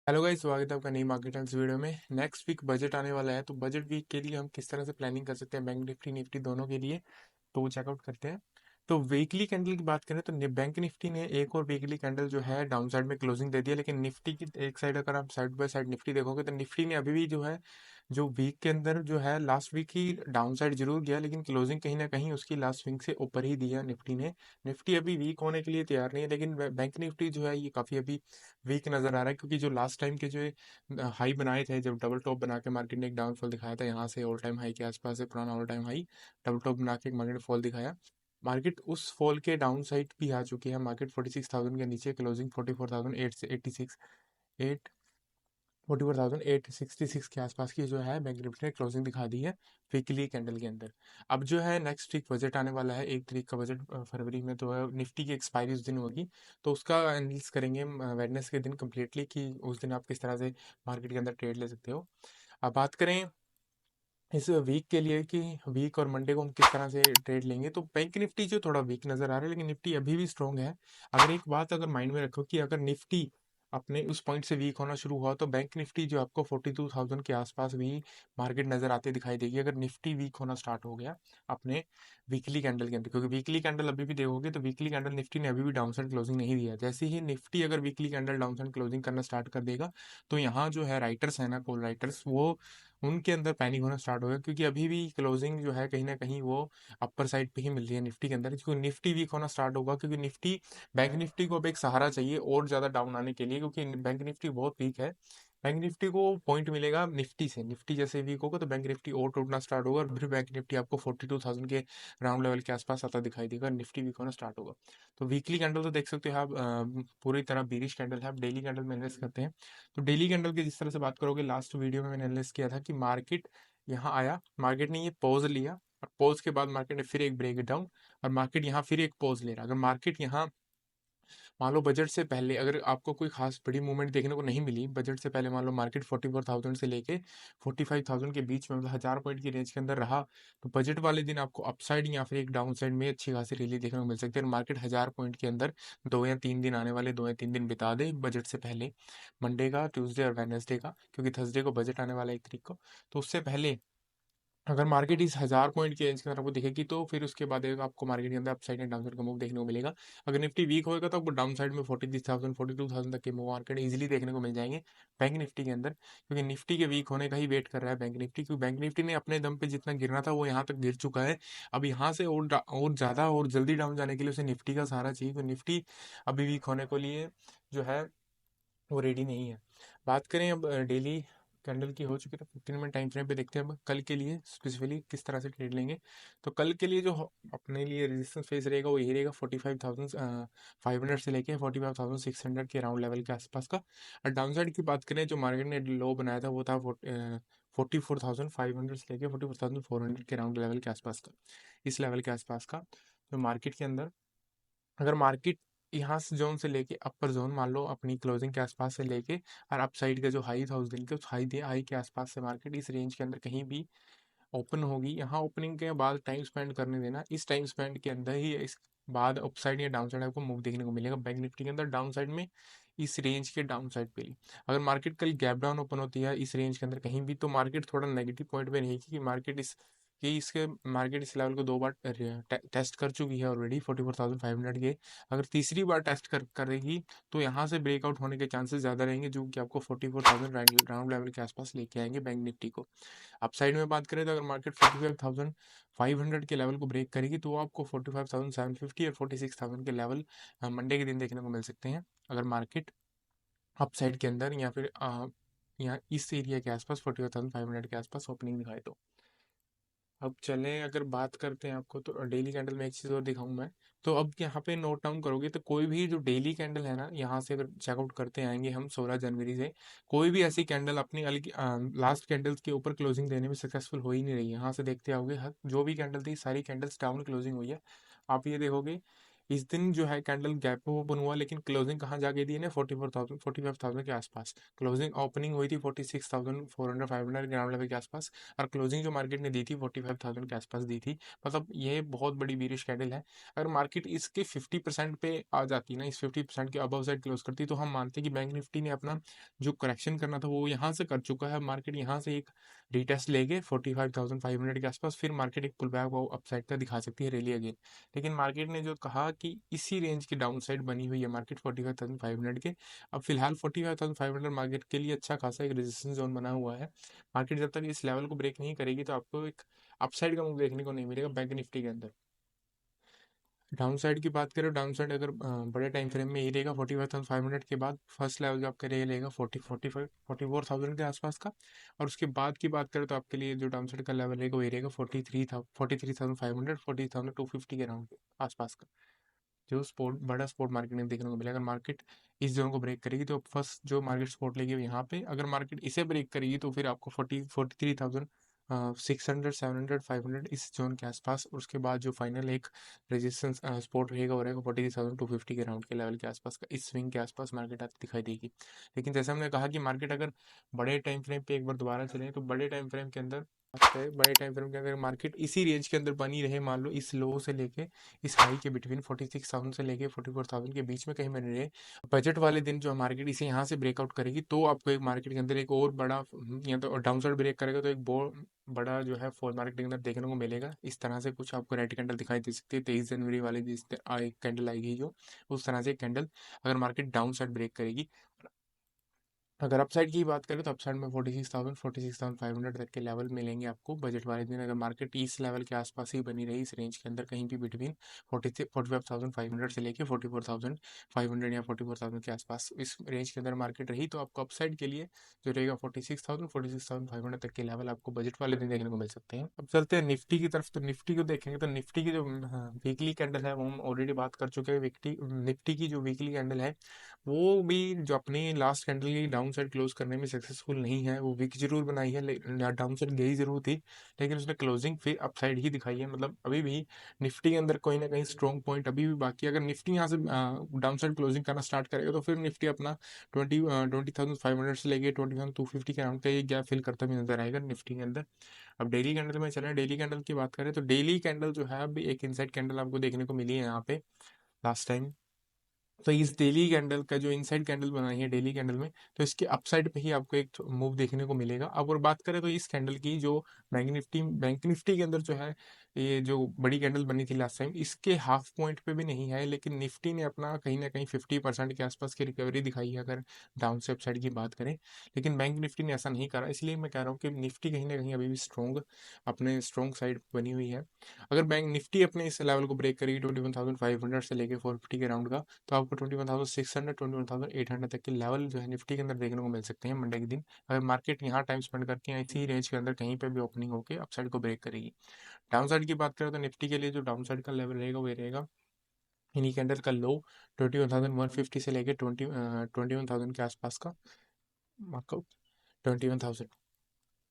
Hello guys, स्वागत है आपका नई मार्केट टाइम्स वीडियो में। नेक्स्ट वीक बजट आने वाला है, तो बजट वीक के लिए हम किस तरह से प्लानिंग कर सकते हैं बैंक निफ्टी निफ्टी दोनों के लिए, तो वो चेकआउट करते हैं। तो वीकली कैंडल की बात करें तो बैंक निफ्टी ने एक और वीकली कैंडल जो है डाउन साइड में क्लोजिंग दे दिया, लेकिन निफ्टी की एक साइड अगर आप साइड बाय साइड निफ्टी देखोगे तो निफ्टी ने अभी भी जो है जो वीक के अंदर जो है लास्ट वीक ही डाउन साइड जरूर गया, लेकिन क्लोजिंग कहीं ना कहीं उसकी लास्ट वीक से ऊपर ही दिया निफ्टी ने। निफ्टी अभी वीक होने के लिए तैयार नहीं है, लेकिन बैंक निफ्टी जो है ये काफ़ी अभी वीक नज़र आ रहा है, क्योंकि जो लास्ट टाइम के जो हाई बनाए थे, जब डबल टॉप बना के मार्केट ने एक डाउनफॉल दिखाया था यहाँ से ऑल टाइम हाई के आसपास से, पुराना all time high double top बना के एक मार्केट फॉल दिखाया। मार्केट उस फॉल के डाउन साइड भी आ चुकी है। मार्केट 46,000 के नीचे क्लोजिंग 44,800 से 86 एट 44,866 के आसपास की जो है बैंक निफ्टी ने क्लोजिंग दिखा दी है वीकली कैंडल के अंदर। अब जो है नेक्स्ट वीक बजट आने वाला है, 1 तारीख का बजट फरवरी में, तो है निफ्टी की एक्सपायरी उस दिन होगी, तो उसका एनालिसिस करेंगे वेडनेस के दिन कम्प्लीटली कि उस दिन आप किस तरह से मार्केट के अंदर ट्रेड ले सकते हो। अब बात करें इस वीक के लिए कि वीक और मंडे को हम किस तरह से ट्रेड लेंगे, तो बैंक निफ्टी जो थोड़ा वीक नजर आ रहा है, लेकिन निफ्टी अभी भी स्ट्रांग है। अगर एक बात अगर माइंड में रखो कि अगर निफ्टी अपने उस पॉइंट से वीक होना शुरू हुआ, तो बैंक निफ्टी जो आपको 42,000 के आसपास भी मार्केट नजर आते दिखाई देगी, अगर निफ्टी वीक होना स्टार्ट हो गया अपने वीकली कैंडल के अंदर। क्योंकि वीकली कैंडल अभी भी देखोगे तो वीकली कैंडल निफ्टी ने अभी भी डाउन साइड क्लोजिंग नहीं दिया। जैसे ही निफ्टी अगर weekly candle down side closing करना स्टार्ट कर देगा, तो यहाँ जो है राइटर्स है ना, कॉल राइटर्स, वो उनके अंदर पैनिक होना स्टार्ट हो गया, क्योंकि अभी भी क्लोजिंग जो है कहीं ना कहीं वो अपर साइड पे ही मिल रही है निफ्टी के अंदर। क्योंकि निफ्टी वीक होना स्टार्ट होगा, क्योंकि निफ्टी बैंक निफ्टी को अब एक सहारा चाहिए और ज्यादा डाउन आने के लिए, क्योंकि बैंक निफ्टी बहुत वीक है। बैंक निफ्टी को पॉइंट मिलेगा निफ्टी से, निफ्टी जैसे वीक होगा तो बैंक निफ्टी और टूटना स्टार्ट होगा, और फिर बैंक निफ्टी आपको 42,000 के राउंड लेवल के आसपास आता दिखाई देगा, निफ्टी वीक होना स्टार्ट होगा। तो वीकली कैंडल तो देख सकते हो आप, पूरी तरह बीरिश कैंडल है। आप डेली कैंडल में इन्वेस्ट करते हैं, तो डेली कैंडल की जिस तरह से बात करोगे, लास्ट वीडियो में मैंने एनालिसिस किया था कि मार्केट यहाँ आया, मार्केट ने ये पॉज लिया, और पॉज के बाद मार्केट ने फिर एक ब्रेक डाउन, और मार्केट यहाँ फिर एक पॉज ले रहा है। अगर मार्केट यहाँ मान लो बजट से पहले अगर आपको कोई खास बड़ी मूवमेंट देखने को नहीं मिली, बजट से पहले मान लो मार्केट 44,000 से लेके 45,000 के बीच में, मतलब 1,000 पॉइंट की रेंज के अंदर रहा, तो बजट वाले दिन आपको अपसाइड या फिर एक डाउन साइड में अच्छी खासी रैली देखने को मिल सकती है। मार्केट 1,000 पॉइंट के अंदर 2 या 3 दिन आने वाले 2 या 3 दिन बिता दे बजट से पहले, मंडे का, ट्यूसडे और वेडनेसडे का, क्योंकि थर्सडे को बजट आने वाला है 1 तारीख को, तो उससे पहले अगर मार्केट इस 1,000 पॉइंट की रेंज के अंदर आपको दिखेगी, तो फिर उसके बाद एक आपको मार्केट के अंदर अपसाइड एंड डाउनसाइड का मूव देखने को मिलेगा। अगर निफ्टी वीक होएगा तो आपको डाउन साइड में 43,000 42,000 तक के मूव मार्केट इजीली देखने को मिल जाएंगे बैंक निफ्टी के अंदर, क्योंकि निफ्टी के वीक होने का ही वेट कर रहा है बैंक निफ्टी, क्योंकि बैंक निफ्टी ने अपने दम पे जितना गिरना था वो यहाँ तक गिर चुका है। अब यहाँ से और ज़्यादा और जल्दी डाउन जाने के लिए उसे निफ्टी का सहारा चाहिए, क्योंकि निफ्टी अभी वीक होने के लिए जो है वो रेडी नहीं है। बात करें अब डेली कैंडल की हो चुकी है, तो 15 मिनट टाइम फ्रेम पे देखते हैं अब कल के लिए स्पेसिफिकली किस तरह से ट्रेड लेंगे। तो कल के लिए जो अपने लिए रेजिस्टेंस फेस रहेगा वो यही रहेगा, 45,500 से लेके 45,600 के राउंड लेवल के आसपास का। और डाउन साइड की बात करें, जो मार्केट ने लो बनाया था वो था 44,500 से लेके 44,400 के राउंड लेवल के आसपास का, इस लेवल के आसपास का। तो मार्केट के अंदर अगर मार्केट यहाँ से जोन से लेके अपर जोन मान लो अपनी क्लोजिंग के आसपास से लेके और अप साइड का जो हाई था उस दिन के, उस हाई के आसपास से मार्केट इस रेंज के अंदर कहीं भी ओपन होगी, यहाँ ओपनिंग के बाद टाइम स्पेंड करने देना, इस टाइम स्पेंड के अंदर ही इस बाद अप साइड या डाउन साइड आपको मूव देखने को मिलेगा बैंक निफ्टी के अंदर डाउन साइड में, इस रेंज के डाउन साइड पे ही। अगर मार्केट कल गैप डाउन ओपन होती है इस रेंज के अंदर कहीं भी, तो मार्केट थोड़ा नेगेटिव पॉइंट पे रहेगी, कि मार्केट इस लेवल को 2 बार टेस्ट कर चुकी है ऑलरेडी 44,500 के। अगर तीसरी बार टेस्ट करेगी, तो यहाँ से ब्रेकआउट होने के चांसेस ज़्यादा रहेंगे, जो कि आपको 44,000 राउंड लेवल के आसपास लेके आएंगे बैंक निफ्टी को। अपसाइड में बात करें तो अगर मार्केट 45,500 के लेवल को ब्रेक करेगी, तो वो आपको 45,750 और 46,000 के लेवल मंडे के दिन देखने को मिल सकते हैं, अगर मार्केट अपसाइड के अंदर या फिर यहाँ इस एरिया के आसपास 45,500 के आसपास ओपनिंग दिखाए तो। अब चलें अगर बात करते हैं आपको, तो डेली कैंडल में एक चीज़ और दिखाऊं मैं। तो अब यहाँ पे नोट डाउन करोगे तो कोई भी जो डेली कैंडल है ना, यहाँ से अगर चेकआउट करते आएंगे हम 16 जनवरी से, कोई भी ऐसी कैंडल अपनी लास्ट कैंडल्स के ऊपर क्लोजिंग देने में सक्सेसफुल हो ही नहीं रही। यहाँ से देखते आओगे जो भी कैंडल थी सारी कैंडल्स डाउन क्लोजिंग हुई है। आप ये देखोगे इस दिन जो है कैंडल गैप ओपन हुआ, लेकिन क्लोजिंग कहाँ जाके दी ने 44,000 45,000 के आसपास। क्लोजिंग ओपनिंग हुई थी 46,400 500 ग्राउंड लेवल के आसपास, और क्लोजिंग जो मार्केट ने दी थी 45,000 के आसपास दी थी। मतलब ये बहुत बड़ी बीरिश कैंडल है। अगर मार्केट इसके 50% पे आ जाती ना, इस 50% के अबव साइड क्लोज करती, तो हम मानते कि बैंक निफ्टी ने अपना जो करेक्शन करना था वो यहाँ से कर चुका है। मार्केट यहाँ से एक रीटेस्ट लेके 45,500 के आसपास फिर मार्केट एक पुल बैक अपसाइड का दिखा सकती है रैली अगेन। लेकिन मार्केट ने जो कहा कि इसी रेंज की डाउन साइड बनी हुई है मार्केट 45,500 के। अब फिलहाल 45,500 मार्केट के लिए अच्छा खासा एक रेजिस्टेंस जोन बना हुआ है। मार्केट जब तक इस लेवल को ब्रेक नहीं करेगी तो आपको एक अपसाइड का मूव देखने को नहीं मिलेगा बैंक निफ्टी के अंदर। डाउन साइड की बात करें, डाउन साइड अगर बड़े टाइम फ्रेम में ये रहेगा 45,500 के बाद फर्स्ट लेवल जो आपका रहेगा 44,000 के आसपास का। और उसके बाद की बात करें तो आपके लिए जो डाउन साइड का लेवल रहेगा वो ये रहेगा 43,500 40,250 के अराउंड के आसपास का, जो स्पोर्ट बड़ा स्पोर्ट मार्केट में देखने को मिलेगा। अगर मार्केट इस जोन को ब्रेक करेगी तो फर्स्ट जो मार्केट सपोर्ट लेगी वो यहाँ पे, अगर मार्केट इसे ब्रेक करेगी तो फिर आपको 43,600 700 500 इस जोन के आसपास, और उसके बाद जो फाइनल एक रेजिस्टेंस सपोर्ट रहेगा वो रहेगा 43,250 के राउंड के लेवल के आसपास का। इस स्विंग के आसपास मार्केट आपको दिखाई देगी। लेकिन जैसे हमने कहा कि मार्केट अगर बड़े टाइम फ्रेम पे एक बार दोबारा चले, तो बड़े टाइम फ्रेम के अंदर बड़े टाइम फ्रेम के अंदर मार्केट इसी रेंज के अंदर बनी रहे, मान लो इस लो से लेके इस हाई के बिटवीन 46,000 से लेके 44,000 के बीच में कहीं बने रहे, बजट वाले दिन जो मार्केट इसे यहाँ से ब्रेकआउट करेगी तो आपको एक मार्केट के अंदर एक और बड़ा, या तो डाउन साइड ब्रेक करेगा तो एक बड़ा जो है फॉल मार्केट के अंदर देखने को मिलेगा। इस तरह से कुछ आपको रेड कैंडल दिखाई दे सकती है 23 जनवरी वाली जिस कैंडल आएगी जो, उस तरह से कैंडल अगर मार्केट डाउन साइड ब्रेक करेगी। अगर अपसाइड की बात करें तो अपसाइड में 46,500 तक के लेवल मिलेंगे आपको बजट वाले दिन, अगर मार्केट इस लेवल के आसपास ही बनी रही, इस रेंज के अंदर कहीं भी बिटवीन 45,500 से लेके 44,500 या 44,000 के आसपास इस रेंज के अंदर मार्केट रही, तो आपको अपसाइड के लिए जो रहेगा 46,500 तक के लेवल आपको बजट वाले दिन देखने को मिल सकते हैं। अब चलते हैं निफ्टी की तरफ। तो निफ्टी को देखेंगे तो निफ्टी की जो वीकली कैंडल है वो हम ऑलरेडी बात कर चुके हैं। निफ्टी की जो वीकली कैंडल है वो भी जो अपनी लास्ट कैंडल की डाउन साइड क्लोज करने में सक्सेसफुल नहीं है। वो विक जरूर बनाई है, डाउन साइड गई जरूर थी, लेकिन उसने क्लोजिंग फिर अप साइड ही दिखाई है। मतलब अभी भी निफ्टी के अंदर कोई ना कहीं स्ट्रॉन्ग पॉइंट अभी भी बाकी है। अगर निफ्टी यहाँ से डाउन साइड क्लोजिंग करना स्टार्ट करेगा तो फिर निफ्टी अपना 20,500 से लेके 20,250 के अराउंड का ये गैप फिल करता भी नजर आएगा निफ्टी के अंदर। अब डेली कैंडल में चले, डेली कैंडल की बात करें तो डेली कैंडल जो है अभी एक इनसाइड कैंडल आपको देखने को मिली है यहाँ पे लास्ट टाइम। तो इस डेली कैंडल का जो इनसाइड कैंडल बनाई है डेली कैंडल में, तो इसके अपसाइड पे ही आपको एक मूव देखने को मिलेगा। अब और बात करें तो इस कैंडल की जो बैंक निफ्टी के अंदर जो है ये जो बड़ी कैंडल बनी थी लास्ट टाइम, इसके हाफ पॉइंट पे भी नहीं है, लेकिन निफ्टी ने अपना कहीं ना कहीं 50% के आसपास की रिकवरी दिखाई है अगर डाउन से अपसाइड की बात करें। लेकिन बैंक निफ्टी ने ऐसा नहीं करा, इसलिए मैं कह रहा हूँ कि निफ्टी कहीं ना कहीं अभी भी स्ट्रॉन्ग अपने स्ट्रॉन्ग साइड बनी हुई है। अगर बैंक निफ्टी अपने इस लेवल को ब्रेक करेगी 21,500 से लेके 450 के राउंड का, तो आपको 21,600 21,800 तक के लेवल जो है निफ्टी के अंदर देखने को मिल सकते हैं मंडे के दिन, अगर मार्केट यहाँ टाइम स्पेंड करके इसी रेंज के अंदर कहीं पे भी ओपनिंग होकर अपसाइड को ब्रेक करेगी। डाउन साइड की बात करें तो निफ्टी के लिए जो डाउन साइड का लेवल रहेगा वो रहेगा इन्हीं कैंडल का लो 21,150 से लेके 21,000 के आसपास का मार्कआउट 21,000।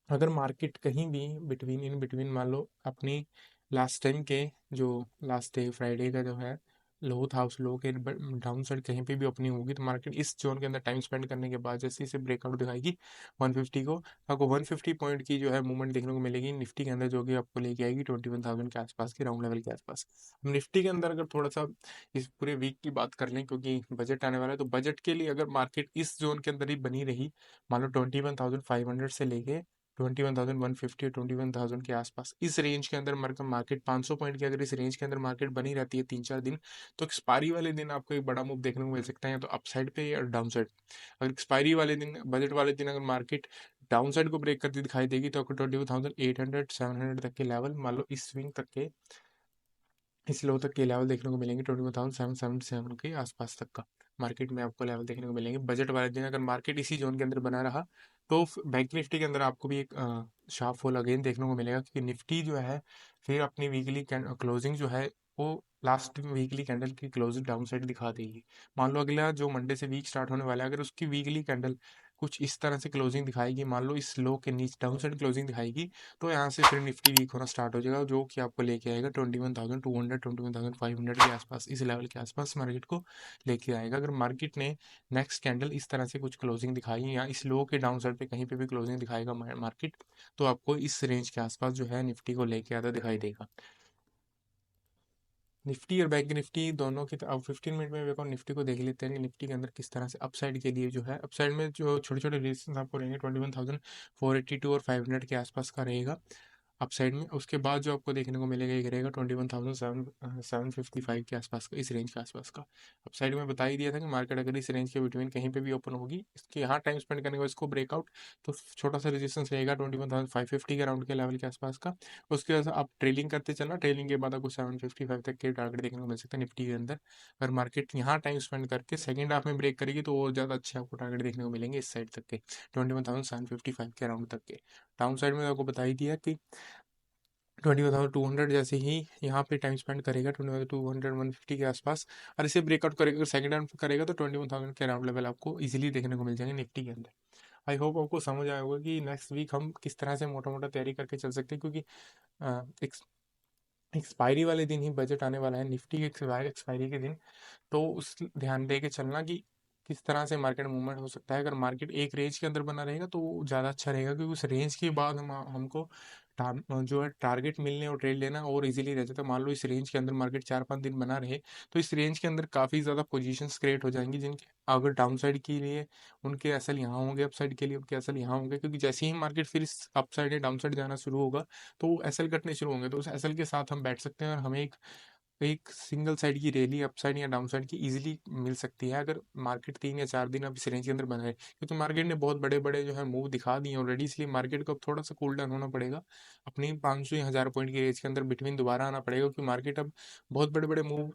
अगर मार्केट कहीं भी इन बिटवीन मान लो अपनी लास्ट टाइम के जो लास्ट डे फ्राइडे का जो है लो था, उस लो के डाउन साइड कहीं पे भी ओपनिंग होगी तो मार्केट इस जोन के अंदर टाइम स्पेंड करने के बाद जैसे इसे ब्रेकआउट दिखाएगी 150 को, आपको 150 पॉइंट की जो है मूवमेंट देखने को मिलेगी निफ्टी के अंदर, जो कि आपको लेके आएगी 21,000 के आसपास के राउंड लेवल के आसपास। हम निफ्टी के अंदर अगर थोड़ा सा इस पूरे वीक की बात कर लें, क्योंकि बजट आने वाला है, तो बजट के लिए अगर मार्केट इस जोन के अंदर ही बनी रही, मान लो 21,500 से लेके 21,150 21,000 के आसपास इस रेंज के अंदर मार्केट 500 पॉइंट की अगर इस रेंज के अंदर मार्केट बनी रहती है 3-4 दिन, तो एक्सपायरी वाले दिन आपको एक बड़ा मूव देखने को मिल सकता है, या तो अपसाइड पे या डाउन साइड। अगर एक्सपायरी वाले दिन बजट वाले दिन अगर मार्केट डाउन साइड को ब्रेक करती दिखाई देगी तो आपको 22,800 700 तक के लेवल, मान लो इस स्विंग तक के इस लो तक के लेवल देखने को मिलेंगे 21,777 के आसपास तक का मार्केट में आपको लेवल देखने को मिलेंगे बजट वाले दिन। अगर मार्केट इसी जोन के अंदर बना रहा तो बैंक निफ्टी के अंदर आपको भी एक शार्प फॉल अगेन देखने को मिलेगा, क्योंकि निफ्टी जो है फिर अपनी वीकली क्लोजिंग जो है वो लास्ट वीकली कैंडल की क्लोजिंग डाउन साइड दिखा देगी। मान लो अगला जो मंडे से वीक स्टार्ट होने वाला है, अगर उसकी वीकली कैंडल कुछ इस तरह से क्लोजिंग दिखाएगी, मान लो इस लो के नीचे डाउन साइड क्लोजिंग दिखाएगी, तो यहाँ से फिर निफ्टी वीक होना स्टार्ट हो जाएगा, जो कि आपको लेके आएगा 21,200 21,500 के आसपास, इस लेवल के आसपास मार्केट को लेके आएगा। अगर मार्केट ने नेक्स्ट कैंडल इस तरह से कुछ क्लोजिंग दिखाई या इस लो के डाउन साइड पे कहीं पे भी क्लोजिंग दिखाएगा मार्केट, तो आपको इस रेंज के आसपास जो है निफ्टी को लेके आता दिखाई देगा। निफ्टी और बैंक निफ्टी दोनों की अब 15 मिनट में देखो निफ्टी को देख लेते हैं कि निफ्टी के अंदर किस तरह से अपसाइड के लिए जो है, अपसाइड में जो छोटे छोटे रेजिस्टेंस आपको रहेंगे 21,482 और 500 के आसपास का रहेगा अपसाइड में। उसके बाद जो आपको देखने को मिलेगा ये रहेगा 21,755 के आसपास का, इस रेंज के आसपास का। अपसाइड में बता ही दिया था कि मार्केट अगर इस रेंज के बिटवीन कहीं पे भी ओपन होगी, इसके यहाँ टाइम स्पेंड करने का इसको ब्रेकआउट, तो छोटा सा रेजिस्टेंस रहेगा 21,550 के राउंड के लेवल के आसपास का। उसके बाद आप ट्रेलिंग करते चलना, ट्रेलिंग के बाद आपको 755 तक के टारगेट देखने को मिल सकता है निफ्टी के अंदर। अगर मार्केट यहाँ टाइम स्पेंड करके सेकंड हाफ में ब्रेक करेगी तो और ज़्यादा अच्छे आपको टारगेट देखने को मिलेंगे इस साइड तक के, 21,755 के अराउंड तक के। डाउन साइड में आपको बता ही दिया कि 21,200 जैसे ही यहाँ पे टाइम स्पेंड करेगा 21,200 150 के आसपास, और इसे ब्रेकआउट करेगा, अगर सेकंड राउंड करेगा तो 21,000 के अराउंड लेवल आपको इजीली देखने को मिल जाएंगे निफ्टी के अंदर। आई होप आपको समझ आया होगा कि नेक्स्ट वीक हम किस तरह से मोटा मोटा तैयारी करके चल सकते हैं, क्योंकि एक्सपायरी वाले दिन ही बजट आने वाला है निफ्टी के, एक्सपायरी के दिन। तो उस ध्यान दे के चलना कि किस तरह से मार्केट मूवमेंट हो सकता है। अगर मार्केट एक रेंज के अंदर बना रहेगा तो ज़्यादा अच्छा रहेगा, क्योंकि उस रेंज के बाद हमको जो है टारगेट मिलने और ट्रेड लेना और इजीली रह जाता है। मान लो इस रेंज के अंदर मार्केट 4-5 दिन बना रहे, तो इस रेंज के अंदर काफ़ी ज़्यादा पोजीशंस क्रिएट हो जाएंगी, जिनके अगर डाउन साइड के लिए उनके असल यहाँ होंगे, अप साइड के लिए उनके असल यहाँ होंगे, क्योंकि जैसे ही मार्केट फिर इस अप साइड या डाउन साइड जाना शुरू होगा तो एसएल कटने शुरू होंगे, तो उस एसएल के साथ हम बैठ सकते हैं और हमें एक एक सिंगल साइड की रैली अपसाइड या डाउन साइड की इजीली मिल सकती है, अगर मार्केट 3 या 4 दिन अब इस रेंज के अंदर बना है, क्योंकि मार्केट ने बहुत बड़े बड़े जो है मूव दिखा दिए ऑलरेडी, इसलिए मार्केट को अब थोड़ा सा कूल डाउन होना पड़ेगा, अपनी 500 या 1000 पॉइंट की रेंज के अंदर बिटवीन दोबारा आना पड़ेगा, क्योंकि मार्केट अब बहुत बड़े बड़े मूव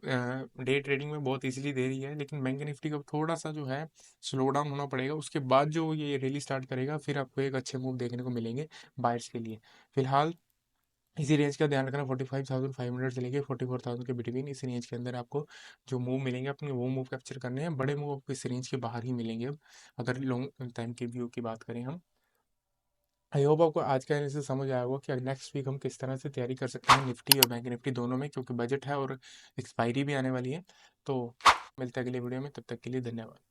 डे ट्रेडिंग में बहुत ईजिली दे रही है। लेकिन बैंक निफ्टी को थोड़ा सा जो है स्लो डाउन होना पड़ेगा, उसके बाद जो ये रैली स्टार्ट करेगा फिर आपको एक अच्छे मूव देखने को मिलेंगे बायर्स के लिए। फिलहाल इसी रेंज का ध्यान रखना, 45,500 से लेके 44,000 के बिटवीन, इस रेंज के अंदर आपको जो मूव मिलेंगे अपने वो मूव कैप्चर करने हैं। बड़े मूव आपको इस रेंज के बाहर ही मिलेंगे अब, अगर लॉन्ग टाइम की व्यू की बात करें हम। आई होप आपको आज का एनालिसिस समझ आया होगा कि नेक्स्ट वीक हम किस तरह से तैयारी कर सकते हैं निफ्टी और बैंक निफ्टी दोनों में, क्योंकि बजट है और एक्सपायरी भी आने वाली है। तो मिलते हैं अगले वीडियो में, तब तक के लिए धन्यवाद।